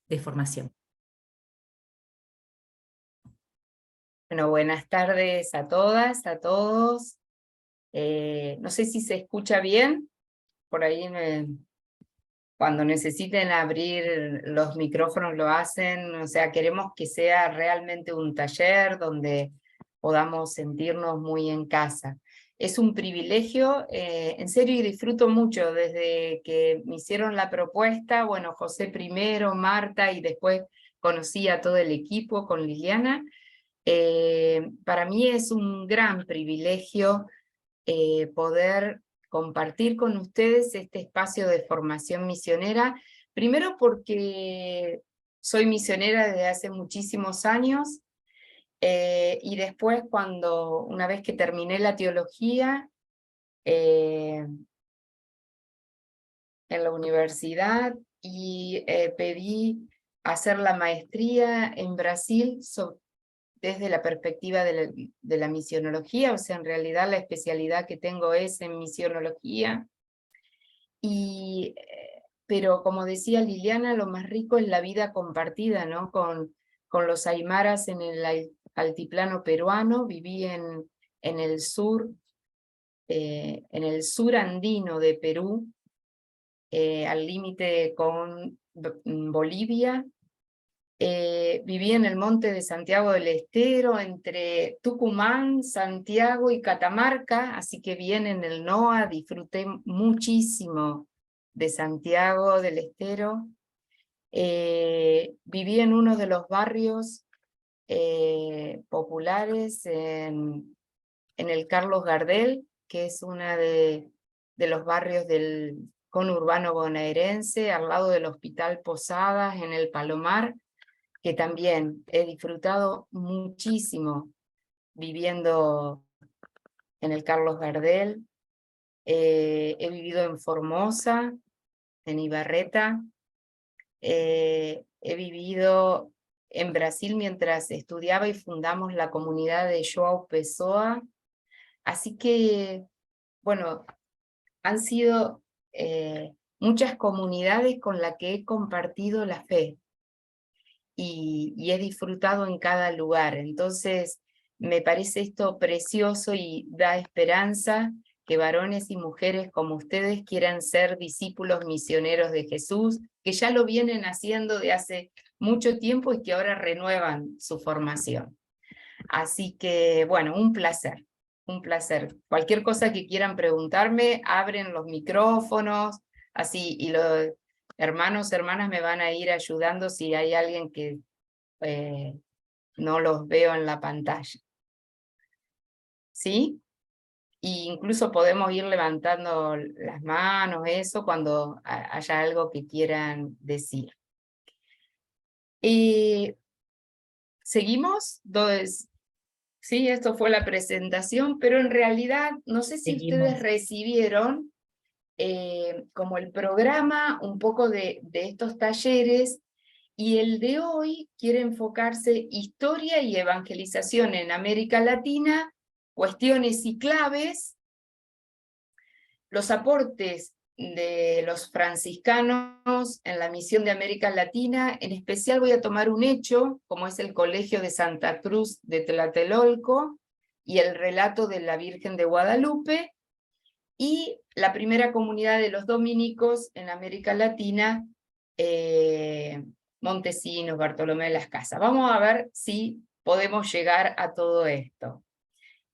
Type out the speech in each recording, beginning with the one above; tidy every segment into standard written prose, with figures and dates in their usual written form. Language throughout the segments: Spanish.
de formación. Bueno, buenas tardes a todas, a todos. No sé si se escucha bien, por ahí cuando necesiten abrir los micrófonos lo hacen, o sea, queremos que sea realmente un taller donde podamos sentirnos muy en casa. Es un privilegio, en serio, y disfruto mucho desde que me hicieron la propuesta, bueno, José primero, Marta, y después conocí a todo el equipo con Liliana. Para mí es un gran privilegio poder compartir con ustedes este espacio de formación misionera, primero porque soy misionera desde hace muchísimos años, y después una vez que terminé la teología en la universidad y pedí hacer la maestría en Brasil desde la perspectiva de la misionología, o sea, en realidad la especialidad que tengo es en misionología, pero como decía Liliana, lo más rico es la vida compartida, ¿no? Con los aymaras en el altiplano peruano. Viví en el sur andino de Perú, al límite con Bolivia. Viví en el monte de Santiago del Estero, entre Tucumán, Santiago y Catamarca, así que bien en el NOA, disfruté muchísimo de Santiago del Estero. Viví en uno de los barrios populares en el Carlos Gardel, que es uno de los barrios del conurbano bonaerense, al lado del Hospital Posadas, en el Palomar, que también he disfrutado muchísimo viviendo en el Carlos Gardel. He vivido en Formosa, en Ibarreta. He vivido en Brasil mientras estudiaba y fundamos la comunidad de João Pessoa. Así que, bueno, han sido muchas comunidades con las que he compartido la fe. Y he disfrutado en cada lugar. Entonces, me parece esto precioso y da esperanza que varones y mujeres como ustedes quieran ser discípulos misioneros de Jesús, que ya lo vienen haciendo de hace mucho tiempo y que ahora renuevan su formación. Así que, bueno, un placer, un placer. Cualquier cosa que quieran preguntarme, abren los micrófonos, así, y los hermanos, hermanas me van a ir ayudando si hay alguien que no los veo en la pantalla. ¿Sí? Y incluso podemos ir levantando las manos, eso, cuando haya algo que quieran decir. ¿Seguimos? Entonces, sí, esto fue la presentación, pero en realidad, no sé si ustedes recibieron como el programa un poco de estos talleres, y el de hoy quiere enfocarse historia y evangelización en América Latina, cuestiones y claves, los aportes de los franciscanos en la misión de América Latina. En especial voy a tomar un hecho, como es el Colegio de Santa Cruz de Tlatelolco y el relato de la Virgen de Guadalupe, y la primera comunidad de los dominicos en América Latina, Montesinos, Bartolomé de las Casas. Vamos a ver si podemos llegar a todo esto.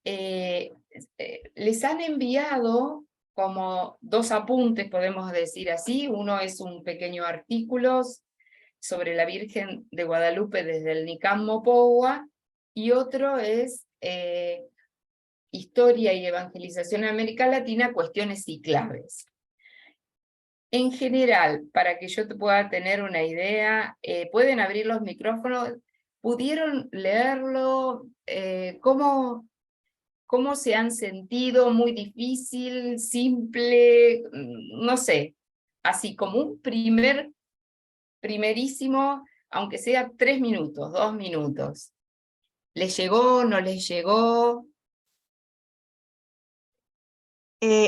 Les han enviado como dos apuntes, podemos decir así. Uno es un pequeño artículo sobre la Virgen de Guadalupe desde el Nicam Mopoua, y otro es Historia y Evangelización en América Latina, cuestiones y claves. En general, para que yo te pueda tener una idea, pueden abrir los micrófonos. ¿Pudieron leerlo? ¿Cómo se han sentido? ¿Muy difícil? ¿Simple? No sé. Así como un primerísimo, aunque sea 3 minutos, 2 minutos. ¿Les llegó? ¿No les llegó?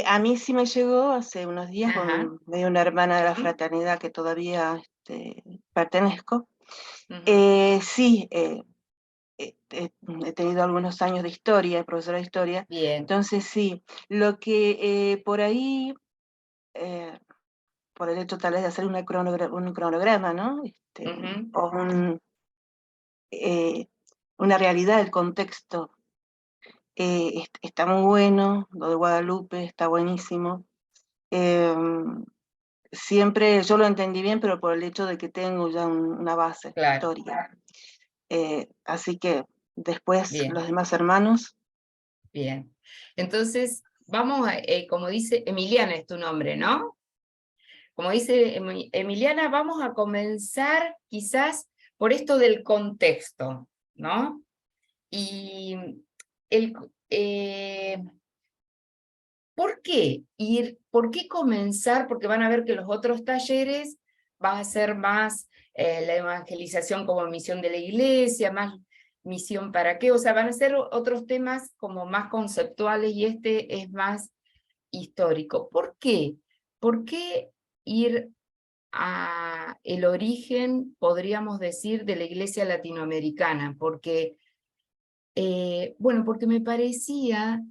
A mí sí me llegó hace unos días. Ajá. Me dio una hermana de la fraternidad que todavía pertenezco. Ujú. Sí, he tenido algunos años de historia, profesora de historia, Bien. entonces sí, lo que por ahí, por el hecho tal vez de hacer un cronograma, ¿no? Ujú. O eh, una realidad, el contexto, está muy bueno, lo de Guadalupe está buenísimo. Siempre yo lo entendí bien, pero por el hecho de que tengo ya una base Claro, histórica. Así que después bien, los demás hermanos, bien. Entonces, vamos a, como dice, Emiliana es tu nombre, ¿no? Como dice Emiliana, vamos a comenzar quizás por esto del contexto, ¿no? Y el, eh, ¿por qué ir? ¿Por qué comenzar? Porque van a ver que los otros talleres va a ser más la evangelización como misión de la iglesia, más misión para qué, o sea, van a ser otros temas como más conceptuales y este es más histórico. ¿Por qué? ¿Por qué ir a el origen, podríamos decir, de la iglesia latinoamericana? Porque, bueno, porque me parecía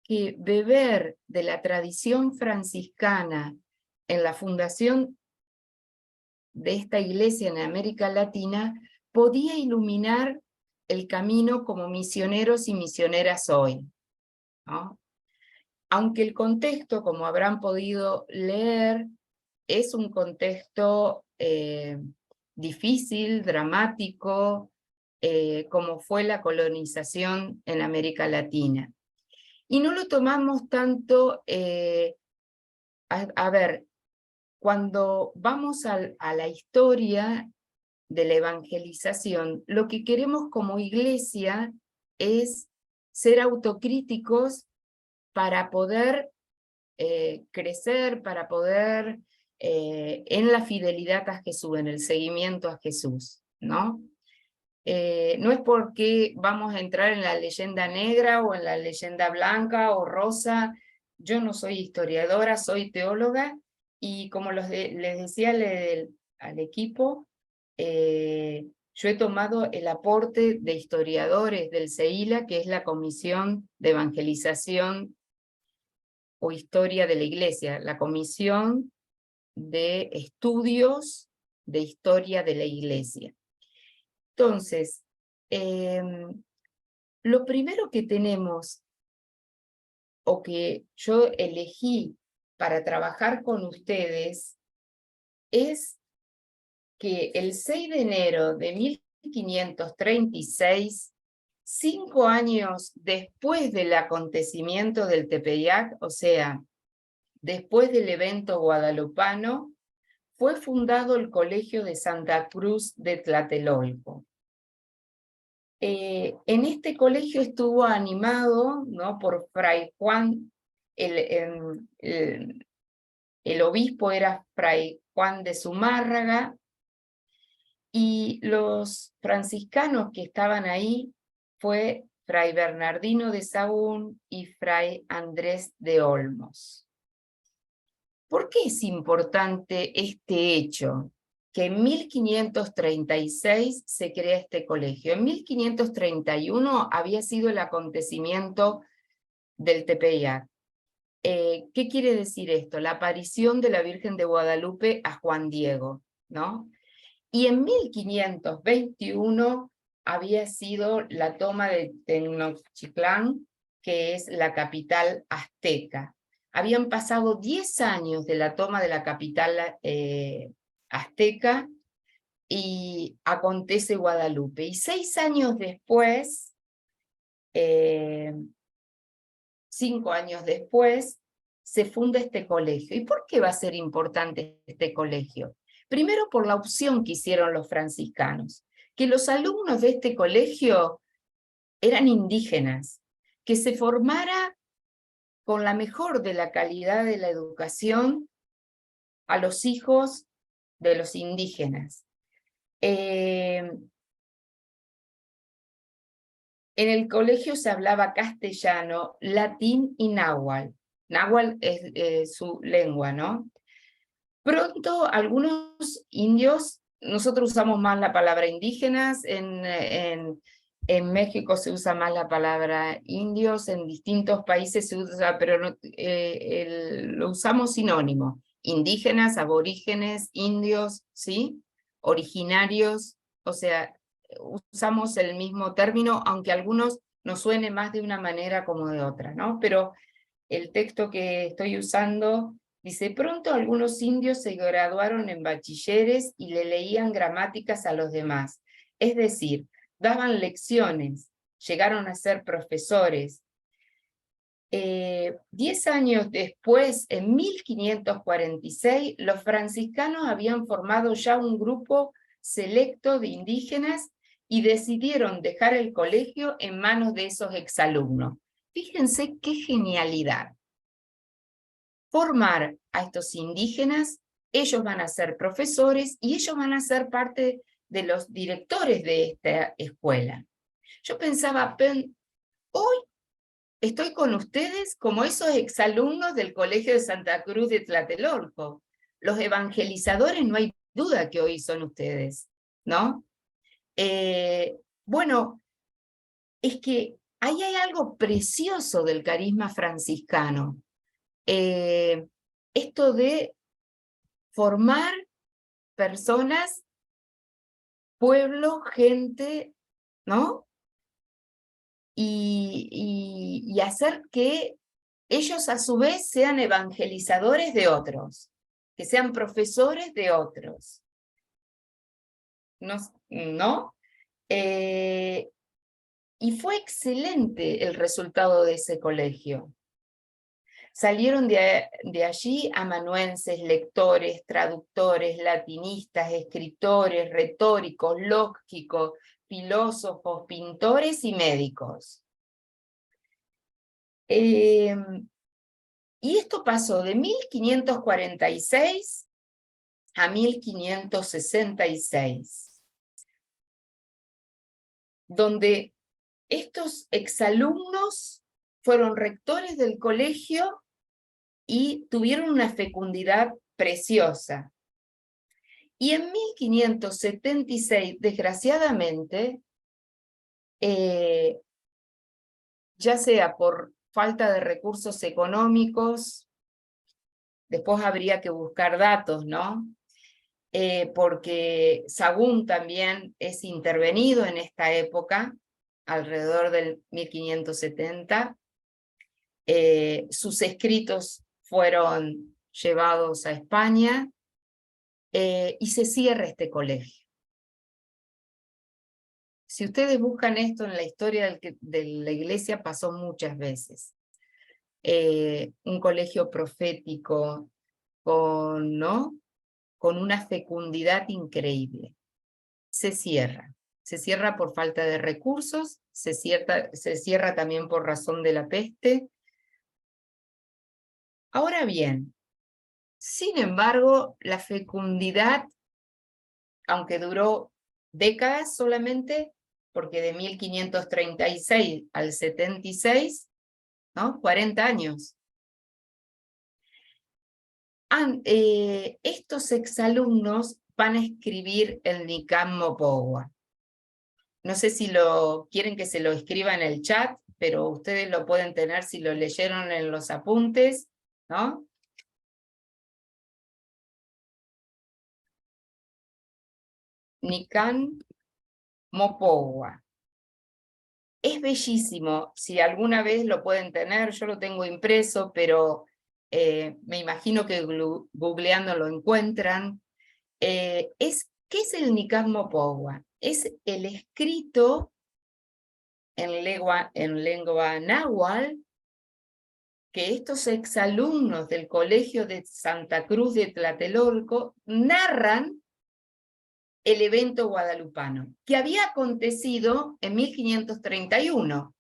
que beber de la tradición franciscana en la fundación de esta iglesia en América Latina podía iluminar el camino como misioneros y misioneras hoy, ¿no? Aunque el contexto, como habrán podido leer, es un contexto difícil, dramático, como fue la colonización en América Latina. Y no lo tomamos tanto, a ver, cuando vamos a la historia de la evangelización, lo que queremos como iglesia es ser autocríticos para poder crecer, para poder en la fidelidad a Jesús, en el seguimiento a Jesús, ¿no? No es porque vamos a entrar en la leyenda negra o en la leyenda blanca o rosa. Yo no soy historiadora, soy teóloga y como les decía al equipo, yo he tomado el aporte de historiadores del CEILA, que es la Comisión de Evangelización o Historia de la Iglesia, la Comisión de Estudios de Historia de la Iglesia. Entonces, lo primero que tenemos, o que yo elegí para trabajar con ustedes, es que el 6 de enero de 1536, 5 años después del acontecimiento del Tepeyac, o sea, después del evento guadalupano, fue fundado el Colegio de Santa Cruz de Tlatelolco. En este colegio estuvo animado, ¿no?, por Fray Juan, el obispo era Fray Juan de Zumárraga, y los franciscanos que estaban ahí fue Fray Bernardino de Sahagún y Fray Andrés de Olmos. ¿Por qué es importante este hecho? Que en 1536 se crea este colegio. En 1531 había sido el acontecimiento del Tepeyac. ¿Qué quiere decir esto? La aparición de la Virgen de Guadalupe a Juan Diego, ¿no? Y en 1521 había sido la toma de Tenochtitlán, que es la capital azteca. Habían pasado 10 años de la toma de la capital azteca y acontece Guadalupe. Y 6 años después, 5 años después, se funda este colegio. ¿Y por qué va a ser importante este colegio? Primero, por la opción que hicieron los franciscanos, que los alumnos de este colegio eran indígenas, que se formara con la mejor de la calidad de la educación a los hijos de los indígenas. En el colegio se hablaba castellano, latín y náhuatl. Náhuatl es su lengua, ¿no? Pronto algunos indios, nosotros usamos más la palabra indígenas, en México se usa más la palabra indios, en distintos países se usa, pero no, lo usamos sinónimo. Indígenas, aborígenes, indios, ¿sí? Originarios, o sea, usamos el mismo término, aunque a algunos nos suene más de una manera como de otra, ¿no? Pero el texto que estoy usando dice: pronto algunos indios se graduaron en bachilleres y le leían gramáticas a los demás, es decir, daban lecciones, llegaron a ser profesores. 10 años después, en 1546, los franciscanos habían formado ya un grupo selecto de indígenas y decidieron dejar el colegio en manos de esos exalumnos. Fíjense qué genialidad. Formar a estos indígenas, ellos van a ser profesores y ellos van a ser parte de los directores de esta escuela. Yo pensaba, hoy estoy con ustedes como esos exalumnos del Colegio de Santa Cruz de Tlatelolco. Los evangelizadores, no hay duda que hoy son ustedes, ¿no? Bueno, es que ahí hay algo precioso del carisma franciscano. Esto de formar personas, pueblo, gente, ¿no? Y hacer que ellos a su vez sean evangelizadores de otros, que sean profesores de otros. ¿No? Y fue excelente el resultado de ese colegio. Salieron de allí amanuenses, lectores, traductores, latinistas, escritores, retóricos, lógicos, filósofos, pintores y médicos. Y esto pasó de 1546 a 1566, donde estos exalumnos fueron rectores del colegio y tuvieron una fecundidad preciosa. Y en 1576, desgraciadamente, ya sea por falta de recursos económicos, después habría que buscar datos, ¿no? Porque Sahagún también es intervenido en esta época, alrededor del 1570. Sus escritos fueron llevados a España y se cierra este colegio. Si ustedes buscan esto en la historia de la iglesia, pasó muchas veces. Un colegio profético ¿no? Con una fecundidad increíble. Se cierra por falta de recursos, se cierra también por razón de la peste. Ahora bien, sin embargo, la fecundidad, aunque duró décadas solamente, porque de 1536 al 76, ¿no? 40 años. Estos exalumnos van a escribir el Nican Mopohua. No sé si quieren que se lo escriba en el chat, pero ustedes lo pueden tener si lo leyeron en los apuntes, ¿no? Nican Mopohua. Es bellísimo, si alguna vez lo pueden tener, yo lo tengo impreso, pero me imagino que googleando lo encuentran. ¿Qué es el Nican Mopohua? Es el escrito en lengua náhuatl que estos exalumnos del Colegio de Santa Cruz de Tlatelolco narran el evento guadalupano, que había acontecido en 1531.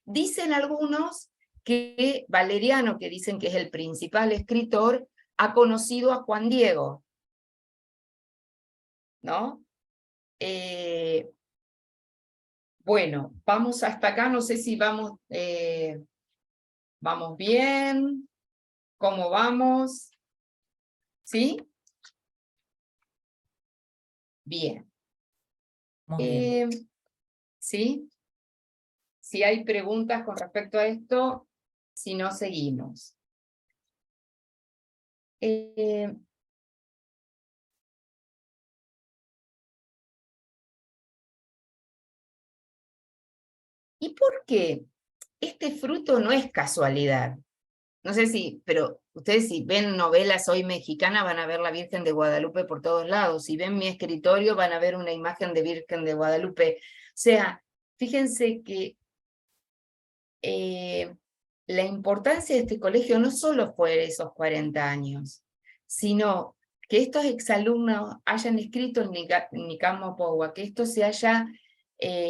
Dicen algunos que Valeriano, que dicen que es el principal escritor, ha conocido a Juan Diego, ¿no? Bueno, vamos hasta acá, no sé si vamos bien, ¿cómo vamos? ¿Sí? Bien. Muy bien. ¿Sí? Si hay preguntas con respecto a esto, si no, seguimos. ¿Y por qué este fruto no es casualidad? No sé si, pero ustedes si ven novelas hoy mexicanas van a ver la Virgen de Guadalupe por todos lados. Si ven mi escritorio van a ver una imagen de Virgen de Guadalupe. O sea, fíjense que la importancia de este colegio no solo fue esos 40 años, sino que estos exalumnos hayan escrito en Nicamo Pogua, que esto se haya,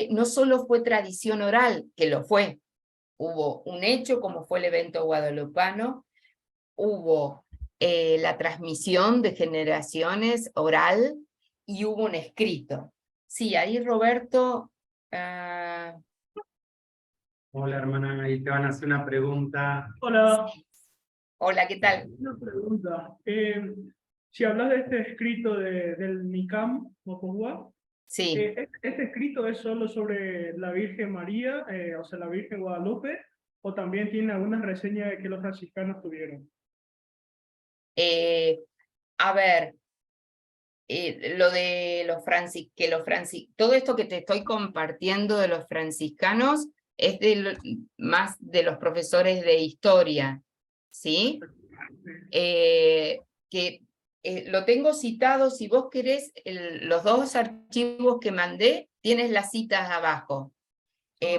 no solo fue tradición oral, que lo fue, hubo un hecho como fue el evento guadalupano, hubo la transmisión de generaciones oral y hubo un escrito. Sí, ahí Roberto... Hola hermana, ahí te van a hacer una pregunta. Hola. Hola, ¿qué tal? Una pregunta. Si hablas de este escrito del Nicam Mocogua, Sí. ¿este escrito es solo sobre la Virgen María, o sea, la Virgen Guadalupe, o también tiene algunas reseñas que los franciscanos tuvieron? A ver, lo de todo esto que te estoy compartiendo de los franciscanos es más de los profesores de historia, ¿sí? Lo tengo citado, si vos querés, los dos archivos que mandé, tienes las citas abajo.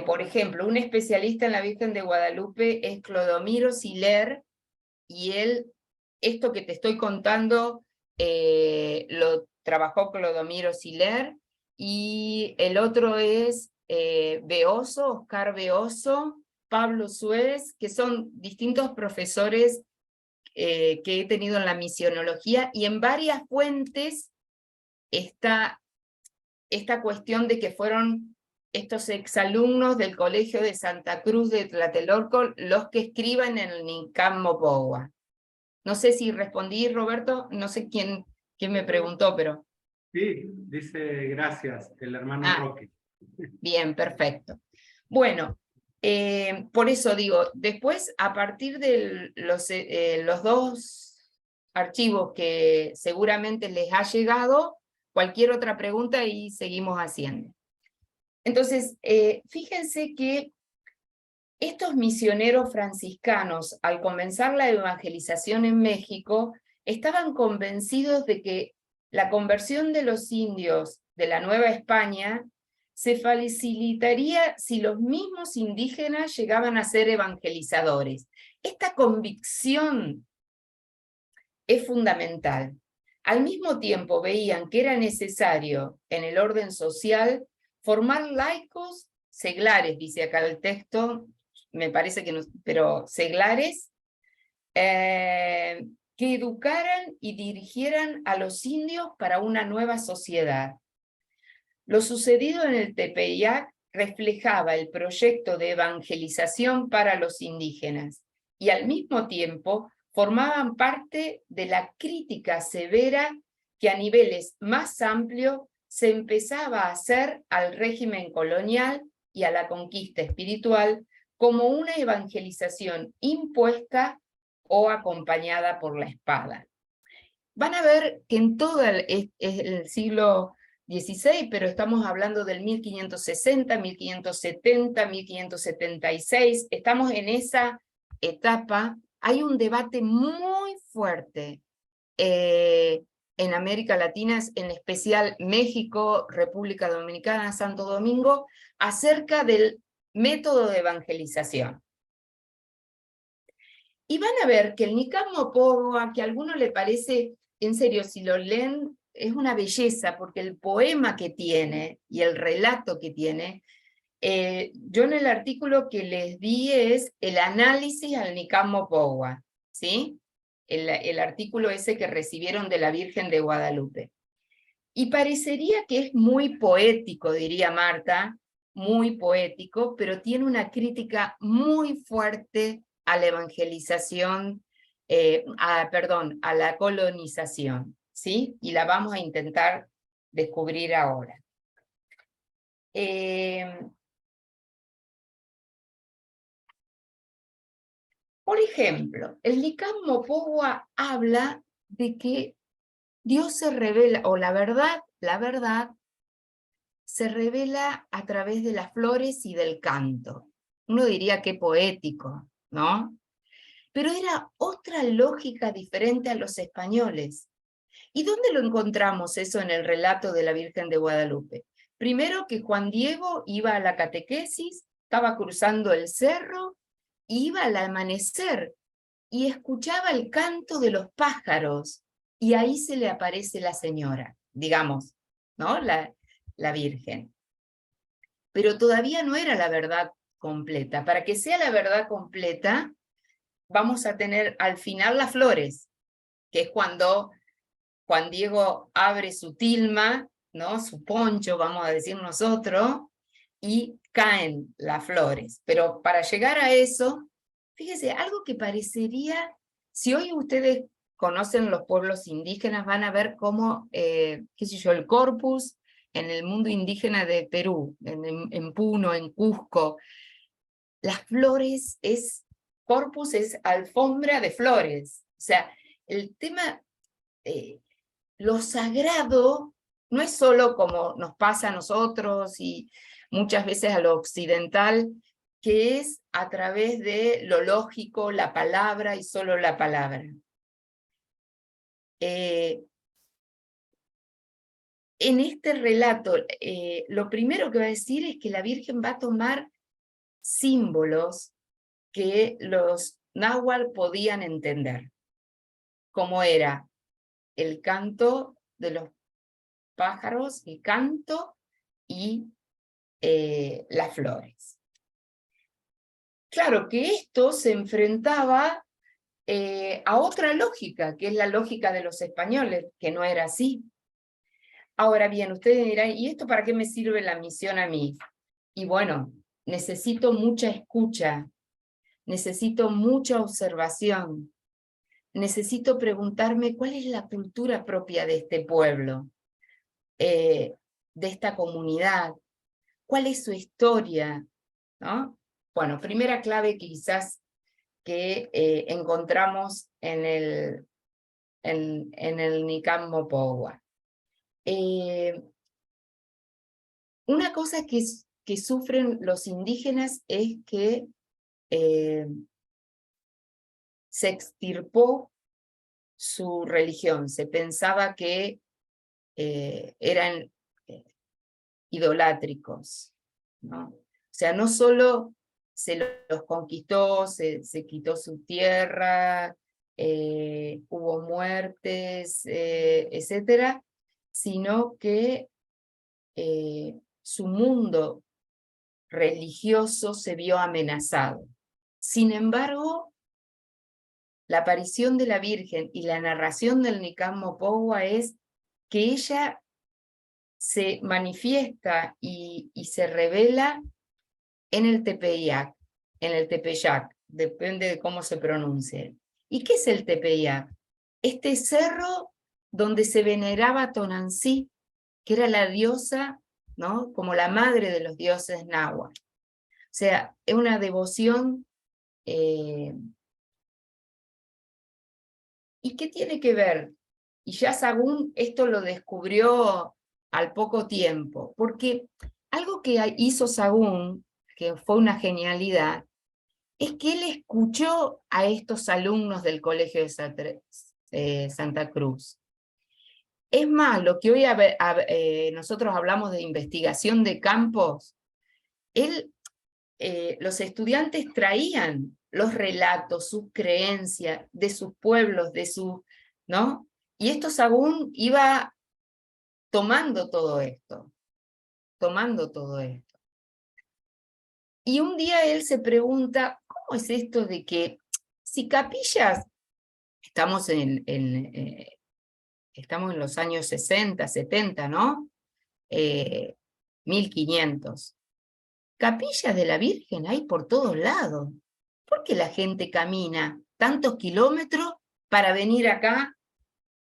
Por ejemplo, un especialista en la Virgen de Guadalupe es Clodomiro Siler, y esto que te estoy contando, lo trabajó Clodomiro Siler, y el otro es Beoso, Oscar Beoso, Pablo Suez, que son distintos profesores que he tenido en la misionología, y en varias fuentes está esta cuestión de que fueron estos exalumnos del Colegio de Santa Cruz de Tlatelolco los que escriban en el Nicam Mocogua. No sé si respondí, Roberto, no sé quién me preguntó, pero... Sí, dice gracias, el hermano Roque. Bien, perfecto. Bueno, por eso digo, después a partir de los dos archivos que seguramente les ha llegado, cualquier otra pregunta y seguimos haciendo. Entonces, fíjense que estos misioneros franciscanos, al comenzar la evangelización en México, estaban convencidos de que la conversión de los indios de la Nueva España se facilitaría si los mismos indígenas llegaban a ser evangelizadores. Esta convicción es fundamental. Al mismo tiempo veían que era necesario en el orden social formar laicos seglares, dice acá el texto, me parece que no, pero seglares, que educaran y dirigieran a los indios para una nueva sociedad. Lo sucedido en el Tepeyac reflejaba el proyecto de evangelización para los indígenas y al mismo tiempo formaban parte de la crítica severa que a niveles más amplios se empezaba a hacer al régimen colonial y a la conquista espiritual como una evangelización impuesta o acompañada por la espada. Van a ver que en todo el siglo XVI, pero estamos hablando del 1560, 1570, 1576, estamos en esa etapa, hay un debate muy fuerte en América Latina, en especial México, República Dominicana, Santo Domingo, acerca del método de evangelización. Y van a ver que el Nicam Mocogua, que a alguno le parece, en serio, si lo leen, es una belleza, porque el poema que tiene y el relato que tiene, yo en el artículo que les di es el análisis al Nicam Mocogua, ¿sí? El artículo ese que recibieron de la Virgen de Guadalupe. Y parecería que es muy poético, diría Marta, muy poético, pero tiene una crítica muy fuerte a la evangelización, a la colonización, ¿sí? Y la vamos a intentar descubrir ahora. Por ejemplo, el Nicán Mopogua habla de que Dios se revela, o la verdad se revela a través de las flores y del canto. Uno diría que poético, ¿no? Pero era otra lógica diferente a los españoles. ¿Y dónde lo encontramos eso en el relato de la Virgen de Guadalupe? Primero que Juan Diego iba a la catequesis, estaba cruzando el cerro, iba al amanecer y escuchaba el canto de los pájaros, y ahí se le aparece la señora, digamos, ¿no? La Virgen. Pero todavía no era la verdad completa. Para que sea la verdad completa, vamos a tener al final las flores, que es cuando Juan Diego abre su tilma, ¿no? Su poncho, vamos a decir nosotros, y caen las flores. Pero para llegar a eso, fíjese, algo que parecería, si hoy ustedes conocen los pueblos indígenas, van a ver cómo, qué sé yo, el corpus en el mundo indígena de Perú, en Puno, en Cusco, las flores corpus es alfombra de flores. O sea, el tema, lo sagrado, no es solo como nos pasa a nosotros y muchas veces a lo occidental, que es a través de lo lógico, la palabra y solo la palabra. En este relato, lo primero que va a decir es que la Virgen va a tomar símbolos que los náhuatl podían entender, como era el canto de los pájaros, el canto y las flores. Claro que esto se enfrentaba a otra lógica, que es la lógica de los españoles, que no era así. Ahora bien, ustedes dirán, ¿y esto para qué me sirve la misión a mí? Y bueno, necesito mucha escucha, necesito mucha observación, necesito preguntarme cuál es la cultura propia de este pueblo, de esta comunidad, cuál es su historia, ¿no? Bueno, primera clave quizás que encontramos en el Nicán Mopogua. Una cosa que sufren los indígenas es que se extirpó su religión, se pensaba que eran idolátricos, ¿no? O sea, no solo se los conquistó, se quitó su tierra, hubo muertes, etcétera, sino que su mundo religioso se vio amenazado. Sin embargo, la aparición de la Virgen y la narración del Nicán Mopogua es que ella se manifiesta y se revela en el Tepeyac, depende de cómo se pronuncie. ¿Y qué es el Tepeyac? Este cerro donde se veneraba a Tonantzí, que era la diosa, ¿no? Como la madre de los dioses náhuatl. O sea, es una devoción. ¿Y qué tiene que ver? Y ya Sagún esto lo descubrió al poco tiempo, porque algo que hizo Sagún, que fue una genialidad, es que él escuchó a estos alumnos del Colegio de Santa Cruz. Es más, lo que hoy nosotros hablamos de investigación de campos, los estudiantes traían los relatos, sus creencias de sus pueblos, ¿no? Y esto Sagún iba tomando todo esto. Y un día él se pregunta, ¿cómo es esto de que si Capillas, estamos en los años 60, 70, ¿no? 1500. Capillas de la Virgen hay por todos lados. ¿Por qué la gente camina tantos kilómetros para venir acá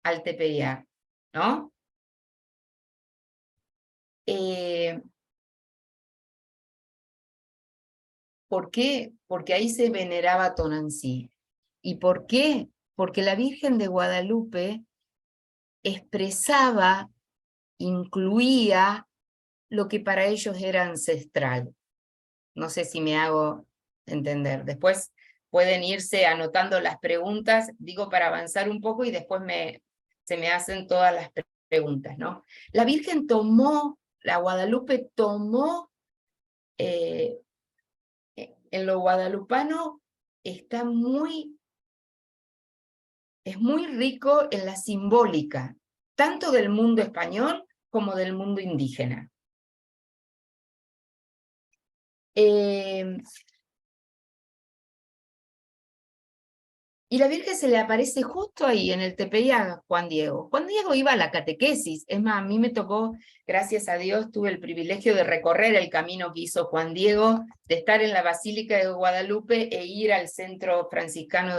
al Tepeyac? ¿No? ¿Por qué? Porque ahí se veneraba a Tonantzí. ¿Y por qué? Porque la Virgen de Guadalupe expresaba, incluía lo que para ellos era ancestral. No sé si me hago entender. Después pueden irse anotando las preguntas, digo para avanzar un poco y después se me hacen todas las preguntas, ¿no? La Virgen tomó, la Guadalupe tomó, en lo guadalupano está es muy rico en la simbólica, tanto del mundo español como del mundo indígena. Y la Virgen se le aparece justo ahí en el Tepeyac a Juan Diego. Juan Diego iba a la catequesis, es más, a mí me tocó, gracias a Dios, tuve el privilegio de recorrer el camino que hizo Juan Diego, de estar en la Basílica de Guadalupe e ir al centro franciscano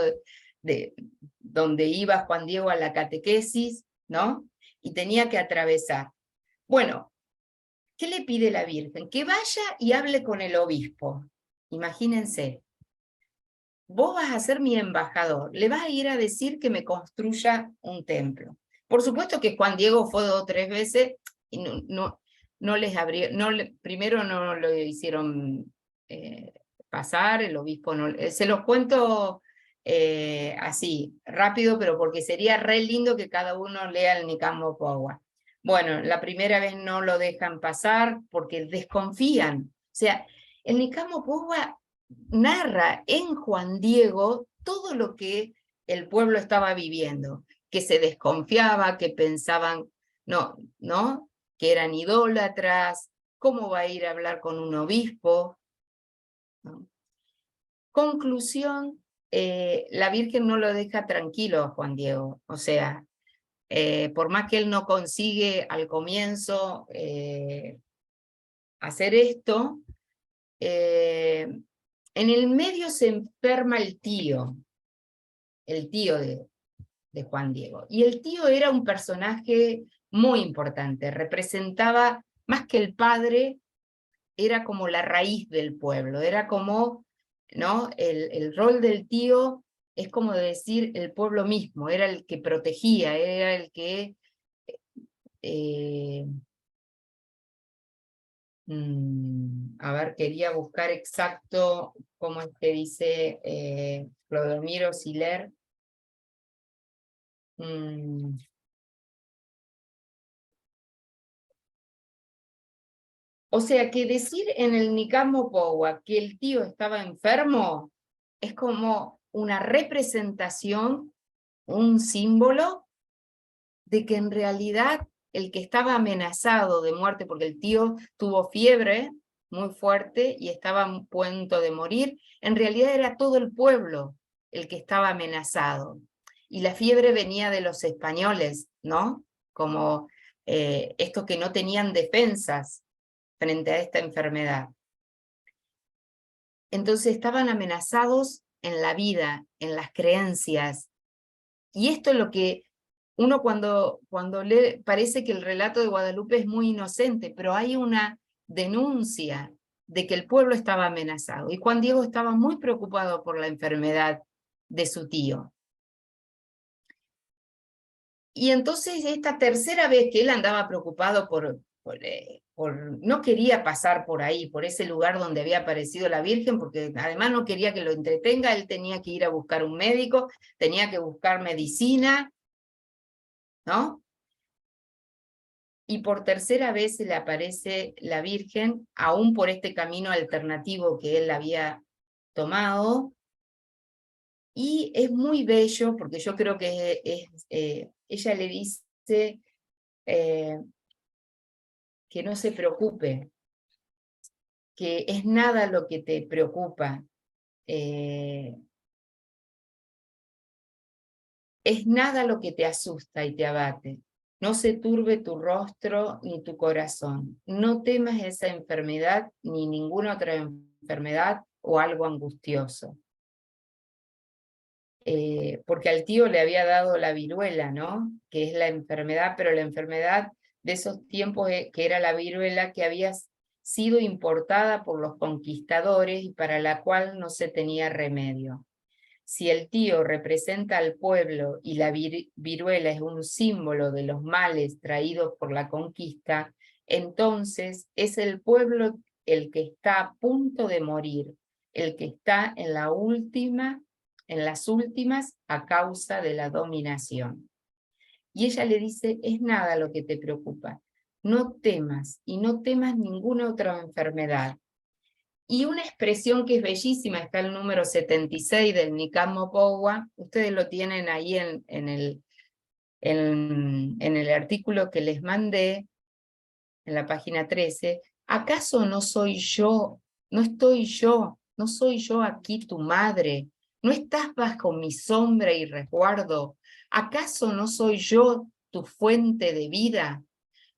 donde iba Juan Diego a la catequesis, ¿no? Y tenía que atravesar. Bueno, ¿qué le pide la Virgen? Que vaya y hable con el obispo. Imagínense. Vos vas a ser mi embajador, le vas a ir a decir que me construya un templo. Por supuesto que Juan Diego fue 2 o 3 veces y no les abrió, primero no lo hicieron pasar, el obispo no, se los cuento así, rápido, pero porque sería re lindo que cada uno lea el Nicamo Pogua. Bueno, la primera vez no lo dejan pasar porque desconfían. O sea, el Nicamo Pogua narra en Juan Diego todo lo que el pueblo estaba viviendo, que se desconfiaba, que pensaban, no, que eran idólatras, cómo va a ir a hablar con un obispo. ¿No? Conclusión, la Virgen no lo deja tranquilo a Juan Diego, o sea, por más que él no consigue al comienzo hacer esto, en el medio se enferma el tío de Juan Diego. Y el tío era un personaje muy importante, representaba, más que el padre, era como la raíz del pueblo, era como, ¿no? El rol del tío es como decir el pueblo mismo, era el que protegía, era el que... a ver, quería buscar exacto cómo es que dice Clodomiro Siler. O sea, que decir en el Nicamo Pogua que el tío estaba enfermo es como una representación, un símbolo de que en realidad el que estaba amenazado de muerte, porque el tío tuvo fiebre muy fuerte y estaba a punto de morir, en realidad era todo el pueblo el que estaba amenazado. Y la fiebre venía de los españoles, ¿no? Como estos que no tenían defensas frente a esta enfermedad. Entonces estaban amenazados en la vida, en las creencias. Y esto es lo que uno cuando lee, parece que el relato de Guadalupe es muy inocente, pero hay una denuncia de que el pueblo estaba amenazado. Y Juan Diego estaba muy preocupado por la enfermedad de su tío. Y entonces esta tercera vez que él andaba preocupado no quería pasar por ahí, por ese lugar donde había aparecido la Virgen, porque además no quería que lo entretenga, él tenía que ir a buscar un médico, tenía que buscar medicina, ¿no? Y por tercera vez se le aparece la Virgen, aún por este camino alternativo que él había tomado, y es muy bello, porque yo creo que ella le dice que no se preocupe, que es nada lo que te preocupa, es nada lo que te asusta y te abate. No se turbe tu rostro ni tu corazón. No temas esa enfermedad ni ninguna otra enfermedad o algo angustioso. Porque al tío le había dado la viruela, ¿no? Que es la enfermedad, pero la enfermedad de esos tiempos que era la viruela que había sido importada por los conquistadores y para la cual no se tenía remedio. Si el tío representa al pueblo y la viruela es un símbolo de los males traídos por la conquista, entonces es el pueblo el que está a punto de morir, el que está en las últimas a causa de la dominación. Y ella le dice, es nada lo que te preocupa, no temas y no temas ninguna otra enfermedad. Y una expresión que es bellísima, está el número 76 del Nikamo Powa, ustedes lo tienen ahí en el artículo que les mandé, en la página 13, ¿acaso no soy yo, no estoy yo, no soy yo aquí tu madre? ¿No estás bajo mi sombra y resguardo? ¿Acaso no soy yo tu fuente de vida?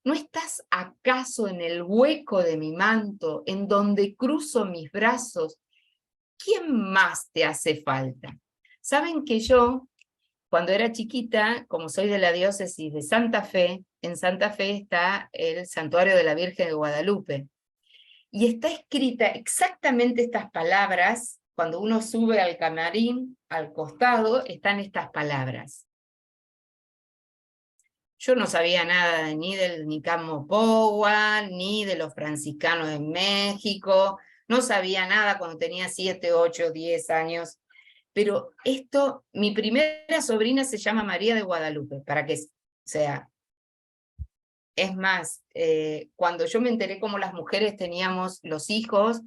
¿No estás acaso en el hueco de mi manto, en donde cruzo mis brazos? ¿Quién más te hace falta? Saben que yo, cuando era chiquita, como soy de la diócesis de Santa Fe, en Santa Fe está el Santuario de la Virgen de Guadalupe. Y está escrita exactamente estas palabras, cuando uno sube al camarín, al costado, están estas palabras. Yo no sabía nada ni del Nikamo Powa, ni de los franciscanos en México, no sabía nada cuando tenía 7, 8, 10 años, pero esto, mi primera sobrina se llama María de Guadalupe, para que sea. Es más, cuando yo me enteré cómo las mujeres teníamos los hijos,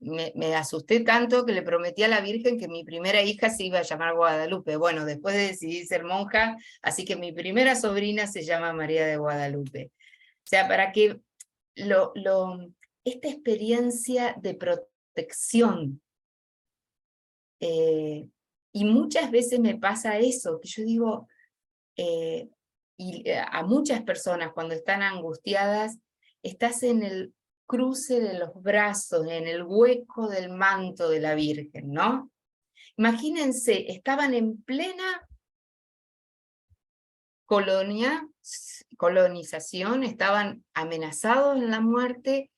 me asusté tanto que le prometí a la Virgen que mi primera hija se iba a llamar Guadalupe. Bueno, después decidí ser monja, así que mi primera sobrina se llama María de Guadalupe. O sea, para que esta experiencia de protección, y muchas veces me pasa eso, que yo digo, y a muchas personas cuando están angustiadas, estás en el cruce de los brazos, en el hueco del manto de la Virgen, ¿no? Imagínense, estaban en plena colonización, estaban amenazados en la muerte,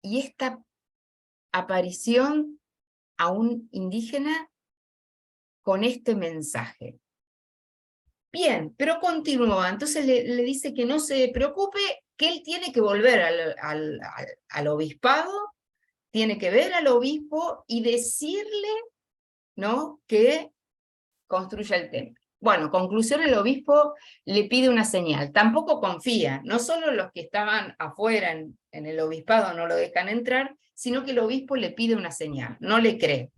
y esta aparición a un indígena con este mensaje. Bien, pero continúa, entonces le dice que no se preocupe, que él tiene que volver al obispado, tiene que ver al obispo y decirle, ¿no?, que construya el templo. Bueno, conclusión, el obispo le pide una señal, tampoco confía, no solo los que estaban afuera en el obispado no lo dejan entrar, sino que el obispo le pide una señal, no le cree.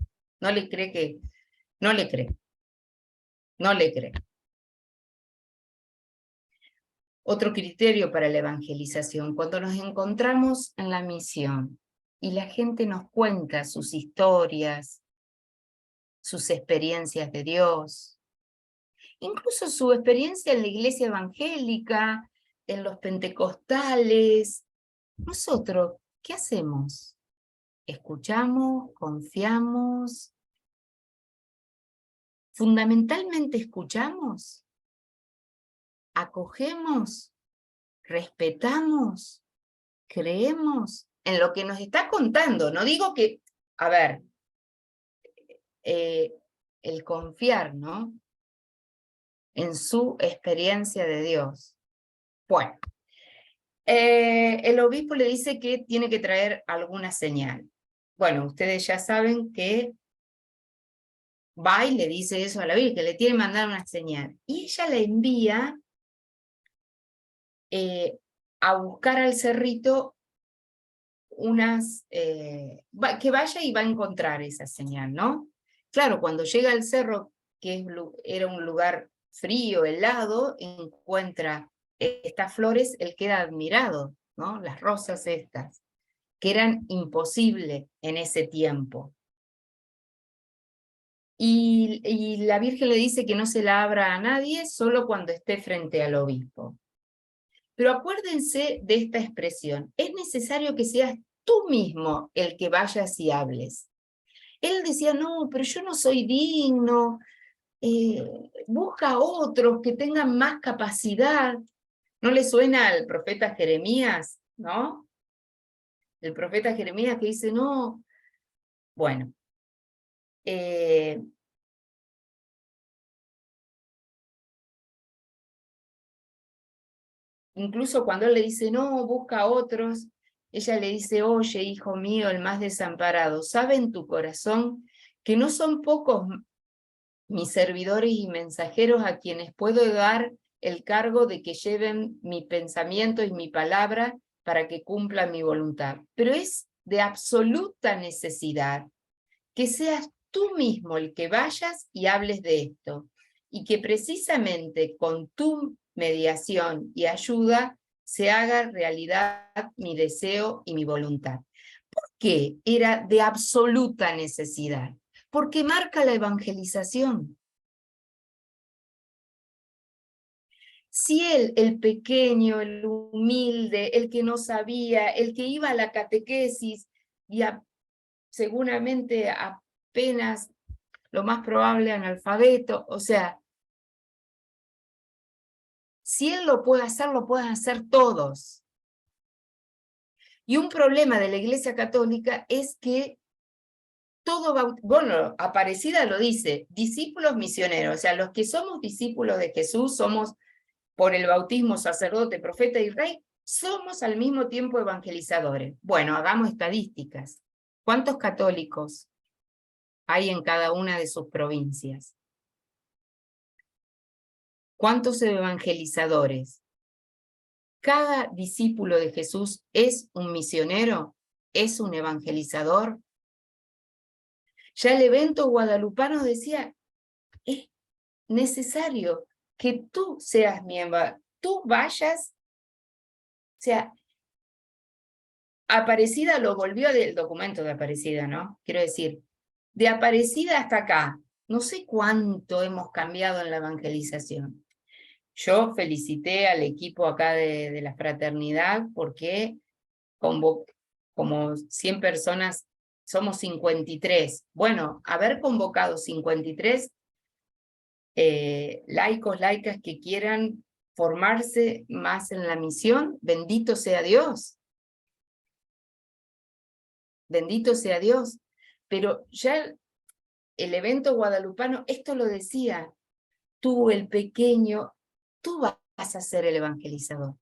Otro criterio para la evangelización, cuando nos encontramos en la misión y la gente nos cuenta sus historias, sus experiencias de Dios, incluso su experiencia en la iglesia evangélica, en los pentecostales, nosotros, ¿qué hacemos? Escuchamos, confiamos, fundamentalmente escuchamos, acogemos, respetamos, creemos en lo que nos está contando. No digo que, a ver, el confiar, ¿no?, en su experiencia de Dios. Bueno, el obispo le dice que tiene que traer alguna señal. Bueno, ustedes ya saben que va y le dice eso a la Virgen, le tiene que mandar una señal. Y ella le envía a buscar al cerrito que vaya y va a encontrar esa señal, ¿no? Claro, cuando llega al cerro, que era un lugar frío, helado, encuentra estas flores, él queda admirado, ¿no? Las rosas estas, que eran imposibles en ese tiempo. Y la Virgen le dice que no se la abra a nadie, solo cuando esté frente al obispo. Pero acuérdense de esta expresión, es necesario que seas tú mismo el que vayas y hables. Él decía, no, pero yo no soy digno, busca a otros que tengan más capacidad. ¿No le suena al profeta Jeremías, no? el profeta Jeremías que dice, no, bueno, incluso cuando él le dice, no, busca a otros, ella le dice, oye, hijo mío, el más desamparado, sabe en tu corazón que no son pocos mis servidores y mensajeros a quienes puedo dar el cargo de que lleven mi pensamiento y mi palabra para que cumplan mi voluntad. Pero es de absoluta necesidad que seas tú mismo el que vayas y hables de esto, y que precisamente con tu mediación y ayuda se haga realidad mi deseo y mi voluntad. ¿Por qué era de absoluta necesidad? Porque marca la evangelización. Si él, el pequeño, el humilde, el que no sabía, el que iba a la catequesis y seguramente apenas, lo más probable, analfabeto, o sea, si él lo puede hacer, lo pueden hacer todos. Y un problema de la Iglesia Católica es que todo, bueno, Aparecida lo dice, discípulos misioneros, o sea, los que somos discípulos de Jesús, somos por el bautismo sacerdote, profeta y rey, somos al mismo tiempo evangelizadores. Bueno, hagamos estadísticas. ¿Cuántos católicos hay en cada una de sus provincias? ¿Cuántos evangelizadores? ¿Cada discípulo de Jesús es un misionero? ¿Es un evangelizador? Ya el evento guadalupano decía, es necesario que tú seas miembro, tú vayas, o sea, Aparecida lo volvió del documento de Aparecida, ¿no? Quiero decir, de Aparecida hasta acá, no sé cuánto hemos cambiado en la evangelización. Yo felicité al equipo acá de la fraternidad porque como 100 personas, somos 53. Bueno, haber convocado 53 laicos, laicas que quieran formarse más en la misión, bendito sea Dios. Bendito sea Dios. Pero ya el evento guadalupano, esto lo decía, tú el pequeño, tú vas a ser el evangelizador.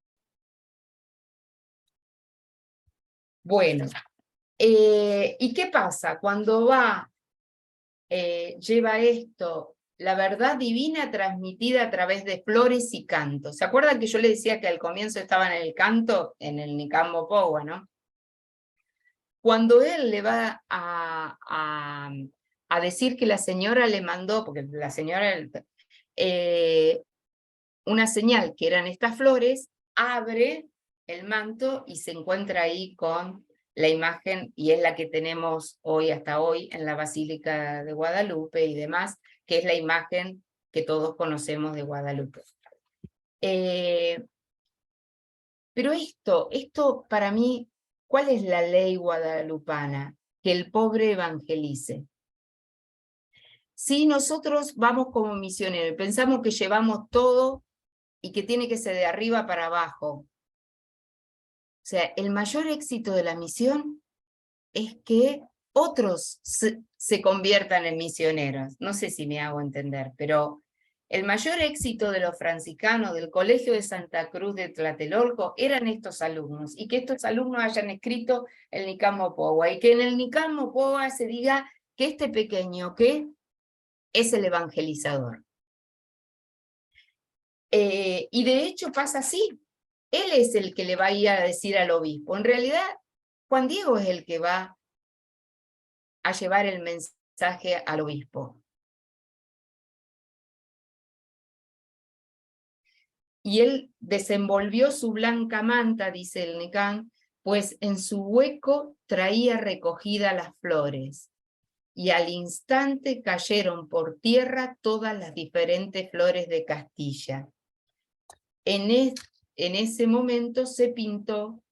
Bueno, ¿y qué pasa? Cuando lleva esto, la verdad divina transmitida a través de flores y cantos. ¿Se acuerdan que yo le decía que al comienzo estaba en el canto, en el Nicambo Powa, ¿no? Cuando él le va a decir que la señora le mandó, porque la señora, una señal que eran estas flores, abre el manto y se encuentra ahí con la imagen, y es la que tenemos hoy, hasta hoy, en la Basílica de Guadalupe y demás, que es la imagen que todos conocemos de Guadalupe. Pero esto para mí, ¿cuál es la ley guadalupana? Que el pobre evangelice. Si nosotros vamos como misioneros, pensamos que llevamos todo y que tiene que ser de arriba para abajo. O sea, el mayor éxito de la misión es que otros se conviertan en misioneros. No sé si me hago entender, pero el mayor éxito de los franciscanos del Colegio de Santa Cruz de Tlatelolco eran estos alumnos, y que estos alumnos hayan escrito el Nicamo Powa, y que en el Nicamo Powa se diga que este pequeño que es el evangelizador. Y de hecho pasa así. Él es el que le va a ir a decir al obispo. En realidad, Juan Diego es el que va a llevar el mensaje al obispo. Y él desenvolvió su blanca manta, dice el Nicán, pues en su hueco traía recogidas las flores, y al instante cayeron por tierra todas las diferentes flores de Castilla. En ese momento se pintó,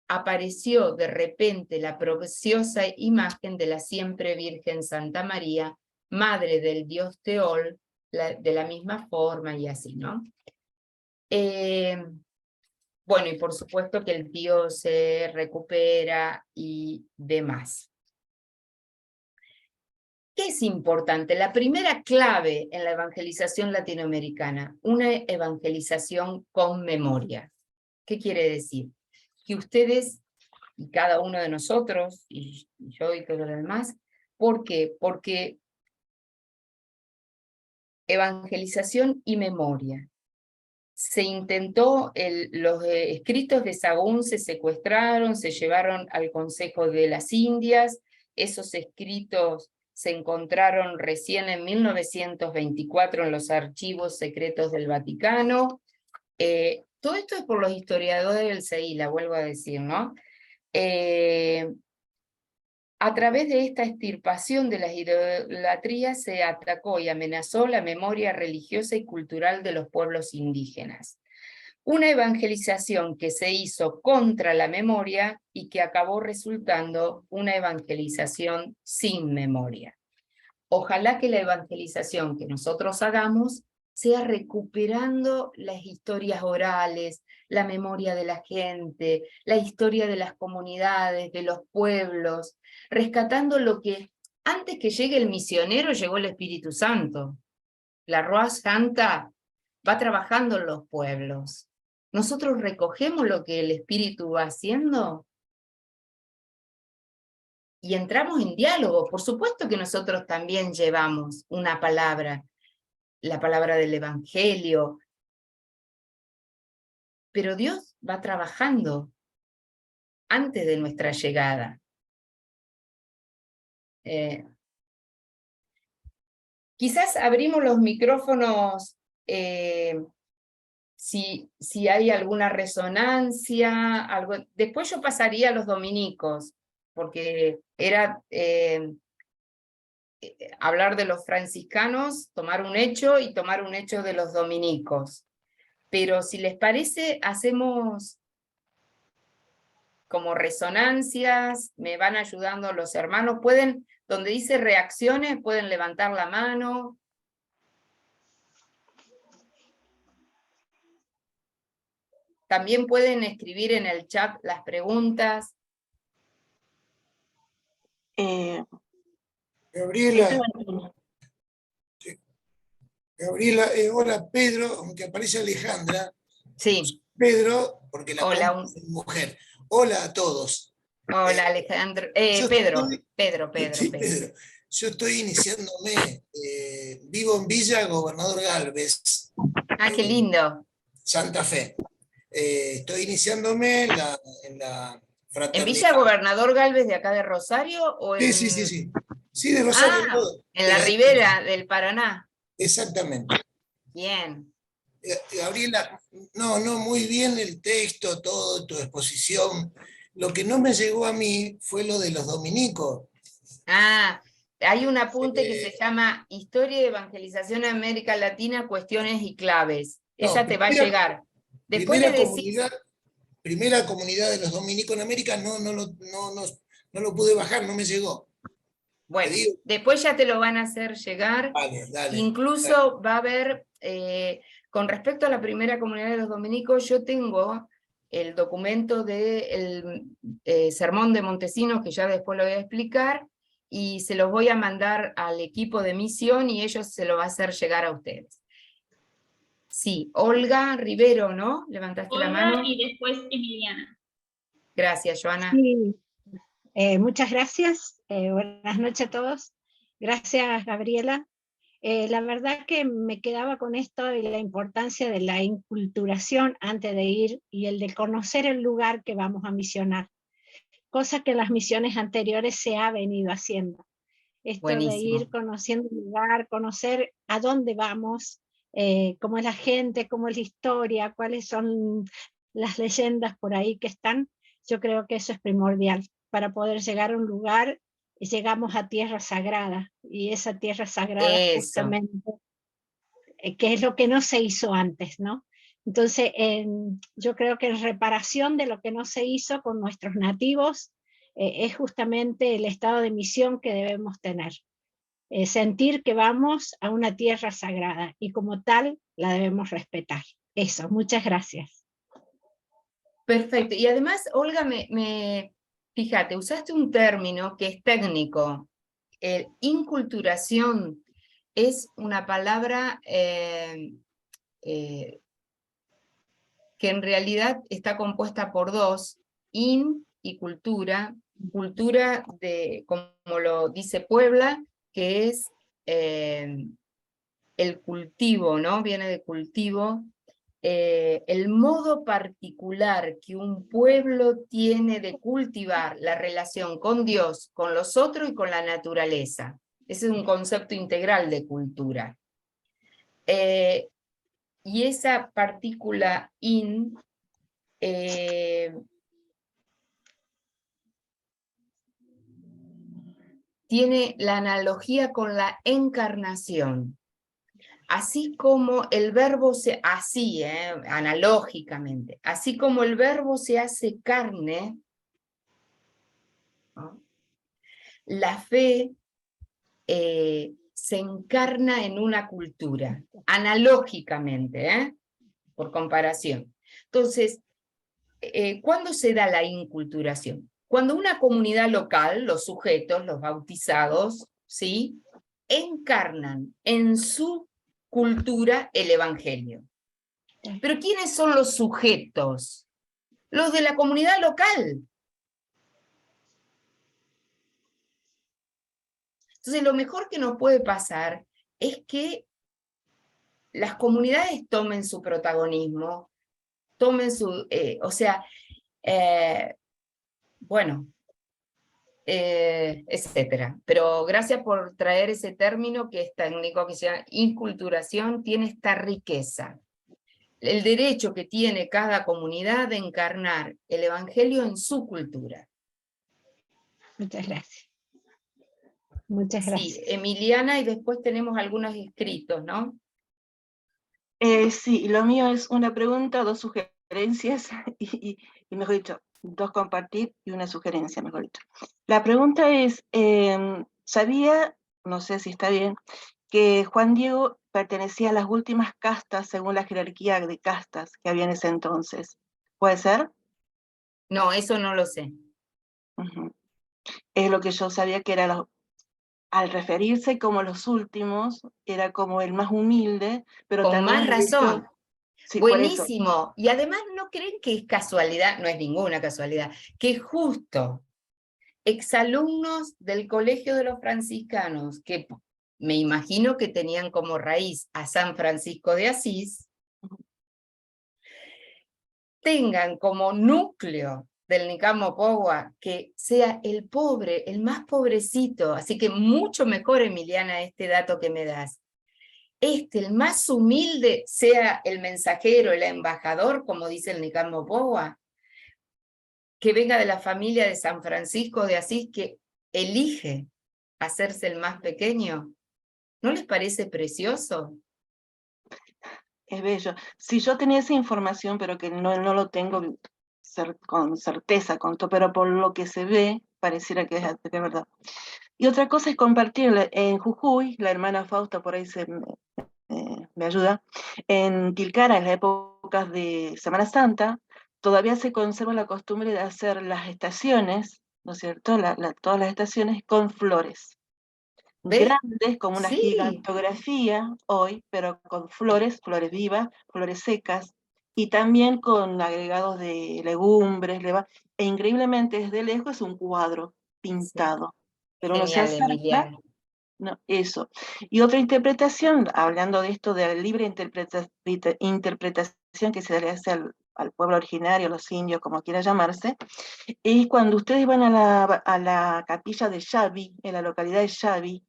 apareció de repente la preciosa imagen de la siempre Virgen Santa María, madre del dios Teol, de la misma forma y así, ¿no? Bueno, y por supuesto que el tío se recupera y demás. ¿Qué es importante? La primera clave en la evangelización latinoamericana, una evangelización con memoria. ¿Qué quiere decir? Que ustedes y cada uno de nosotros, y yo y todos los demás, ¿por qué? Porque evangelización y memoria. Se intentó, los escritos de Sagún se secuestraron, se llevaron al Consejo de las Indias, esos escritos se encontraron recién en 1924 en los archivos secretos del Vaticano. Todo esto es por los historiadores del CEILA, vuelvo a decir, ¿no? A través de esta extirpación de las idolatrías se atacó y amenazó la memoria religiosa y cultural de los pueblos indígenas. Una evangelización que se hizo contra la memoria y que acabó resultando una evangelización sin memoria. Ojalá que la evangelización que nosotros hagamos sea recuperando las historias orales, la memoria de la gente, la historia de las comunidades, de los pueblos, rescatando lo que antes que llegue el misionero llegó el Espíritu Santo. La Roa Santa va trabajando en los pueblos. Nosotros recogemos lo que el Espíritu va haciendo y entramos en diálogo. Por supuesto que nosotros también llevamos una palabra, la palabra del Evangelio, pero Dios va trabajando antes de nuestra llegada. Quizás abrimos los micrófonos si hay alguna resonancia, algo. Después yo pasaría a los dominicos, porque era hablar de los franciscanos, tomar un hecho y tomar un hecho de los dominicos. Pero si les parece, hacemos como resonancias, me van ayudando los hermanos, pueden, donde dice reacciones, pueden levantar la mano. También pueden escribir en el chat las preguntas. Gabriela, hola Pedro, aunque aparece Alejandra. Sí. Pedro, porque la Hola, mujer. Hola a todos. Hola Alejandro, Pedro. Sí, Pedro. Yo estoy iniciándome, vivo en Villa Gobernador Gálvez. Ah, qué lindo. Santa Fe. Estoy iniciándome en la fraternidad. ¿En Villa Gobernador Gálvez de acá de Rosario? O en... Sí. Sí, de Rosario. Ah, en la ribera del Paraná. Exactamente. Bien. Gabriela, no, muy bien el texto, todo, tu exposición. Lo que no me llegó a mí fue lo de los dominicos. Ah, hay un apunte que se llama Historia de Evangelización en América Latina, Cuestiones y Claves. Esa te va a llegar. Después Primera comunidad de los dominicos en América, no lo pude bajar, no me llegó. Bueno, después ya te lo van a hacer llegar. Dale, Incluso va a haber, con respecto a la primera comunidad de los dominicos, yo tengo el documento del Sermón de Montesinos, que ya después lo voy a explicar, y se los voy a mandar al equipo de misión y ellos se lo van a hacer llegar a ustedes. Sí, Olga Rivero, ¿no? Levantaste la mano. Olga y después Emiliana. Gracias, Joana. Sí. Muchas gracias. Buenas noches a todos. Gracias, Gabriela. La verdad que me quedaba con esto y la importancia de la inculturación antes de ir y el de conocer el lugar que vamos a misionar, cosa que en las misiones anteriores se ha venido haciendo. Esto Buenísimo. de ir conociendo el lugar, conocer a dónde vamos, cómo es la gente, cómo es la historia, cuáles son las leyendas por ahí que están. Yo creo que eso es primordial para poder llegar a un lugar. Llegamos a tierra sagrada, y esa tierra sagrada justamente, que es lo que no se hizo antes, ¿no? Entonces, yo creo que en reparación de lo que no se hizo con nuestros nativos, es justamente el estado de misión que debemos tener. Sentir que vamos a una tierra sagrada, y como tal, la debemos respetar. Eso, muchas gracias. Perfecto. Y además, Olga, fíjate, usaste un término que es técnico. Inculturación es una palabra que en realidad está compuesta por dos, in y cultura. Cultura, como lo dice Puebla, que es el cultivo, ¿no? Viene de cultivo. El modo particular que un pueblo tiene de cultivar la relación con Dios, con los otros y con la naturaleza. Ese es un concepto integral de cultura. Y esa partícula in tiene la analogía con la encarnación. Así como el verbo analógicamente, así como el verbo se hace carne, ¿no? La fe se encarna en una cultura, analógicamente, por comparación. Entonces, ¿cuándo se da la inculturación? Cuando una comunidad local, los sujetos, los bautizados, ¿sí?, encarnan en su cultura el evangelio. Pero ¿quiénes son los sujetos? Los de la comunidad local. Entonces, lo mejor que nos puede pasar es que las comunidades tomen su protagonismo, tomen su, etcétera. Pero gracias por traer ese término que es técnico, que se llama inculturación, tiene esta riqueza. El derecho que tiene cada comunidad de encarnar el evangelio en su cultura. Muchas gracias. Muchas gracias. Sí, Emiliana, y después tenemos algunos escritos, ¿no? Sí, lo mío es una pregunta, dos sugerencias, y mejor dicho, dos compartir y una sugerencia, mejor dicho. La pregunta es, sabía, no sé si está bien, que Juan Diego pertenecía a las últimas castas según la jerarquía de castas que había en ese entonces. ¿Puede ser? No, eso no lo sé. Uh-huh. Es lo que yo sabía que era al referirse como los últimos, era como el más humilde, pero Con también... más razón. Sí, buenísimo. Y además, ¿no creen que es casualidad? No es ninguna casualidad. Que justo exalumnos del Colegio de los Franciscanos, que me imagino que tenían como raíz a San Francisco de Asís, tengan como núcleo del Nicamo Pogua que sea el pobre, el más pobrecito. Así que mucho mejor, Emiliana, este dato que me das. El más humilde, sea el mensajero, el embajador, como dice el Nicamo Pogua, que venga de la familia de San Francisco de Asís, que elige hacerse el más pequeño. ¿No les parece precioso? Es bello. Si yo tenía esa información, pero que no lo tengo con certeza, pero por lo que se ve, pareciera que es de verdad. Y otra cosa es compartirle. En Jujuy, la hermana Fausta por ahí me ayuda, en Tilcara, en las épocas de Semana Santa, todavía se conserva la costumbre de hacer las estaciones, ¿no es cierto? Todas las estaciones con flores. ¿Ves? Grandes, como una Sí. gigantografía hoy, pero con flores vivas, flores secas, y también con agregados de legumbres, e increíblemente desde lejos es un cuadro pintado. Pero uno se Genial, acerca, Emiliana. no, eso. Y otra interpretación, hablando de esto de la libre interpretación que se le hace al pueblo originario, a los indios, como quiera llamarse, es cuando ustedes van a la capilla de Xavi, en la localidad de Xavi,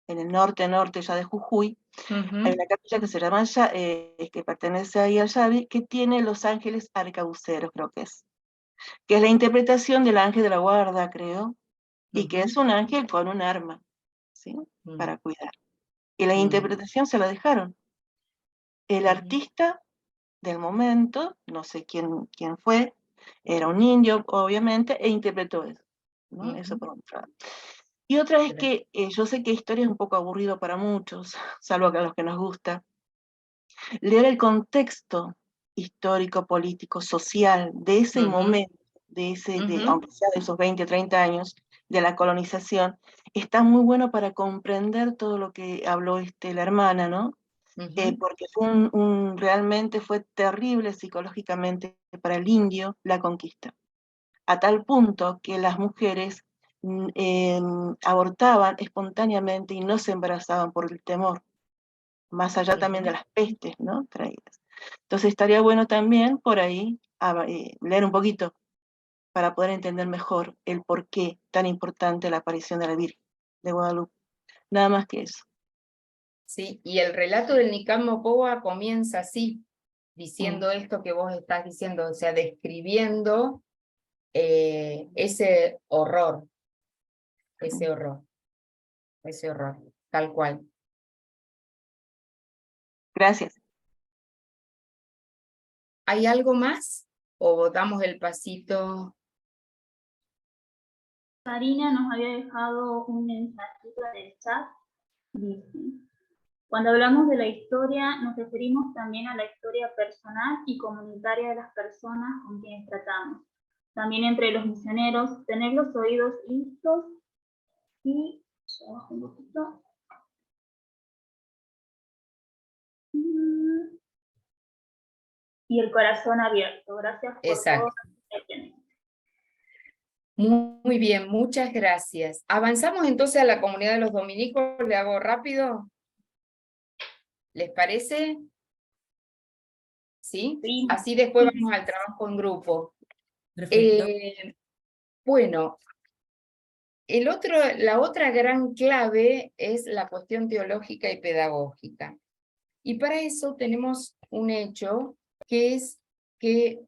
en el norte ya de Jujuy, hay una capilla que se llama, que pertenece ahí a Xavi, que tiene los ángeles arcabuceros, creo que es la interpretación del ángel de la guarda, creo, y que es un ángel con un arma, ¿sí? Para cuidar. Y la interpretación se la dejaron. El artista del momento, no sé quién fue, era un indio, obviamente, e interpretó eso, ¿no? Eso por un lado. Y otra es que yo sé que historia es un poco aburrido para muchos, salvo que a los que nos gusta. Leer el contexto histórico, político, social de ese momento, aunque sea de esos 20, 30 años de la colonización, está muy bueno para comprender todo lo que habló la hermana, ¿no? Porque realmente fue terrible psicológicamente para el indio la conquista, a tal punto que las mujeres abortaban espontáneamente y no se embarazaban por el temor, más allá también de las pestes, ¿no? Traídas. Entonces estaría bueno también por ahí leer un poquito para poder entender mejor el por qué tan importante la aparición de la Virgen de Guadalupe. Nada más que eso. Sí, y el relato del Nicam Mopoa comienza así, diciendo esto que vos estás diciendo, o sea, describiendo ese horror, tal cual. Gracias. ¿Hay algo más? ¿O damos el pasito? Karina nos había dejado un mensajito en el chat. Dice: cuando hablamos de la historia, nos referimos también a la historia personal y comunitaria de las personas con quienes tratamos. También entre los misioneros, tener los oídos listos y... un poquito. Y el corazón abierto. Gracias por todo. Muy bien, muchas gracias. Avanzamos entonces a la comunidad de los dominicos, le hago rápido. ¿Les parece? ¿Sí? Sí. Así después vamos al trabajo en grupo. Perfecto. Bueno, la otra gran clave es la cuestión teológica y pedagógica. Y para eso tenemos un hecho que es que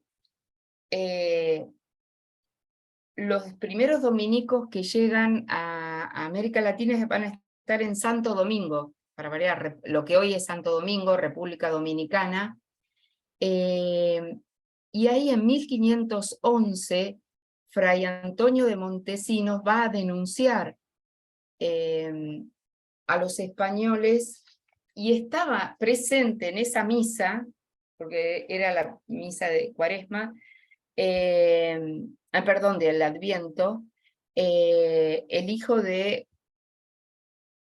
los primeros dominicos que llegan a América Latina van a estar en Santo Domingo, para variar, lo que hoy es Santo Domingo, República Dominicana. Y ahí en 1511, Fray Antonio de Montesinos va a denunciar a los españoles y estaba presente en esa misa, porque era la misa de Cuaresma, perdón, del Adviento, el hijo de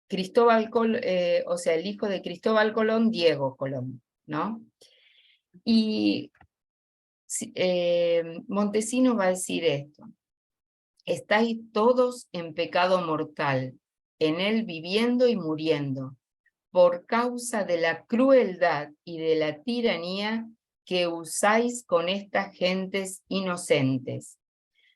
Cristóbal Colón, o sea, el hijo de Cristóbal Colón, Diego Colón, ¿no? Y Montesinos va a decir esto: estáis todos en pecado mortal, en él viviendo y muriendo, por causa de la crueldad y de la tiranía que usáis con estas gentes inocentes.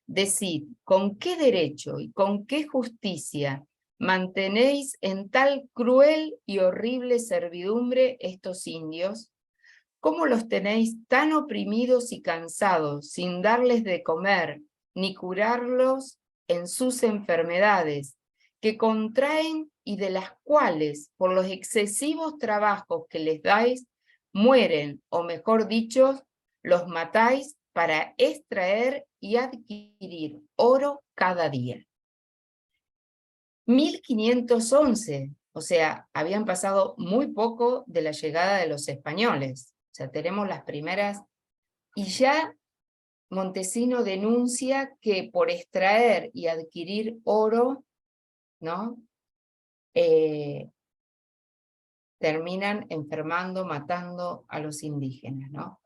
Decid, ¿con qué derecho y con qué justicia mantenéis en tal cruel y horrible servidumbre estos indios? ¿Cómo los tenéis tan oprimidos y cansados, sin darles de comer, ni curarlos en sus enfermedades, que contraen y de las cuales, por los excesivos trabajos que les dais, mueren, o mejor dicho, los matáis para extraer y adquirir oro cada día? 1511, o sea, habían pasado muy poco de la llegada de los españoles. O sea, tenemos las primeras, y ya Montesinos denuncia que por extraer y adquirir oro, ¿no? Terminan enfermando, matando a los indígenas, ¿no?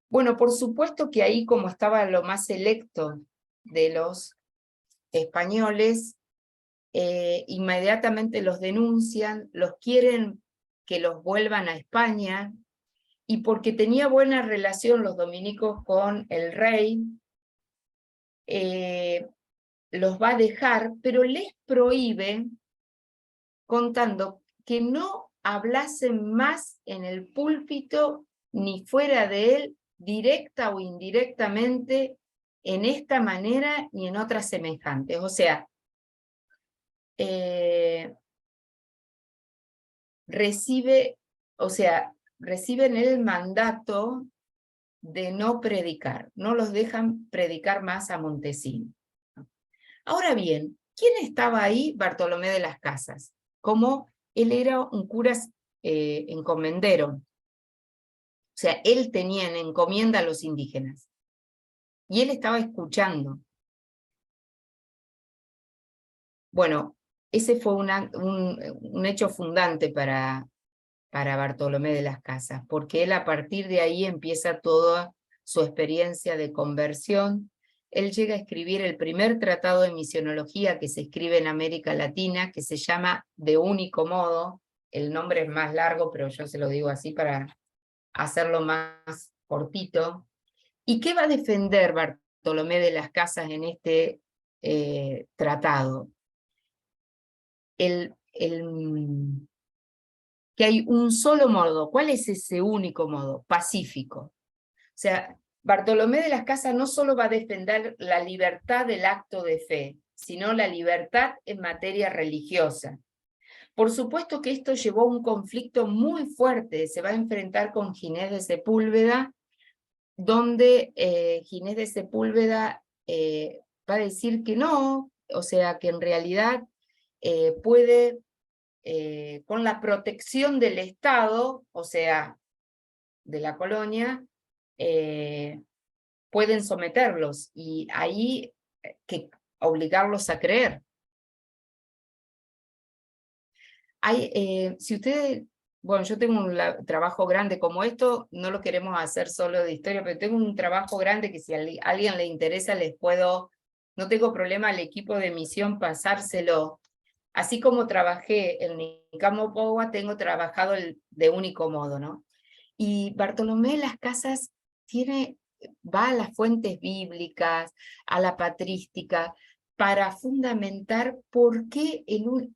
Bueno, por supuesto que ahí, como estaba lo más selecto de los españoles, inmediatamente los denuncian, los quieren que los vuelvan a España, y porque tenía buena relación los dominicos con el rey, los va a dejar, pero les prohíbe, contando que no hablasen más en el púlpito ni fuera de él, directa o indirectamente, en esta manera ni en otras semejantes. O sea, reciben el mandato de no predicar, no los dejan predicar más a Montesinos. Ahora bien, ¿quién estaba ahí? Bartolomé de las Casas, como él era un cura encomendero. O sea, él tenía en encomienda a los indígenas. Y él estaba escuchando. Bueno, ese fue un hecho fundante para Bartolomé de las Casas, porque él a partir de ahí empieza toda su experiencia de conversión. Él llega a escribir el primer tratado de misionología que se escribe en América Latina, que se llama De Único Modo. El nombre es más largo, pero yo se lo digo así para hacerlo más cortito. ¿Y qué va a defender Bartolomé de las Casas en este tratado? Que hay un solo modo. ¿Cuál es ese único modo? Pacífico. O sea, Bartolomé de las Casas no solo va a defender la libertad del acto de fe, sino la libertad en materia religiosa. Por supuesto que esto llevó a un conflicto muy fuerte. Se va a enfrentar con Ginés de Sepúlveda, donde Ginés de Sepúlveda va a decir que no, o sea, que en realidad puede, con la protección del Estado, o sea, de la colonia, pueden someterlos, y ahí que obligarlos a creer. Si ustedes, bueno, yo tengo un trabajo grande como esto, no lo queremos hacer solo de historia, pero tengo un trabajo grande que si a alguien le interesa les puedo, no tengo problema al equipo de misión pasárselo. Así como trabajé el Nicamo Powa, tengo trabajado el De Único Modo, ¿no? Y Bartolomé de las Casas va a las fuentes bíblicas, a la patrística, para fundamentar por qué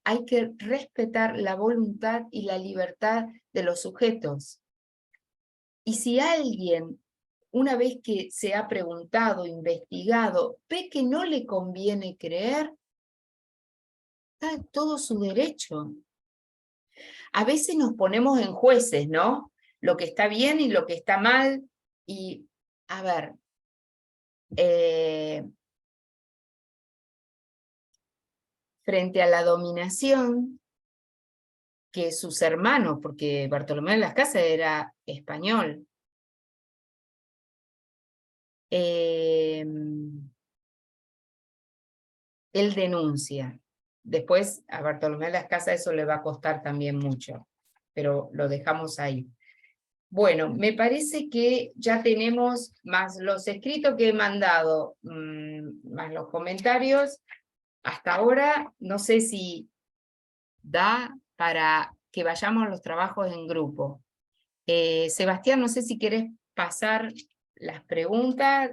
hay que respetar la voluntad y la libertad de los sujetos. Y si alguien, una vez que se ha preguntado, investigado, ve que no le conviene creer, está en todo su derecho. A veces nos ponemos en jueces, ¿no? Lo que está bien y lo que está mal. Y, a ver, frente a la dominación que sus hermanos, porque Bartolomé de las Casas era español, él denuncia. Después a Bartolomé de las Casas eso le va a costar también mucho, pero lo dejamos ahí. Bueno, me parece que ya tenemos más los escritos que he mandado, más los comentarios. Hasta ahora, no sé si da para que vayamos a los trabajos en grupo. Sebastián, no sé si querés pasar las preguntas.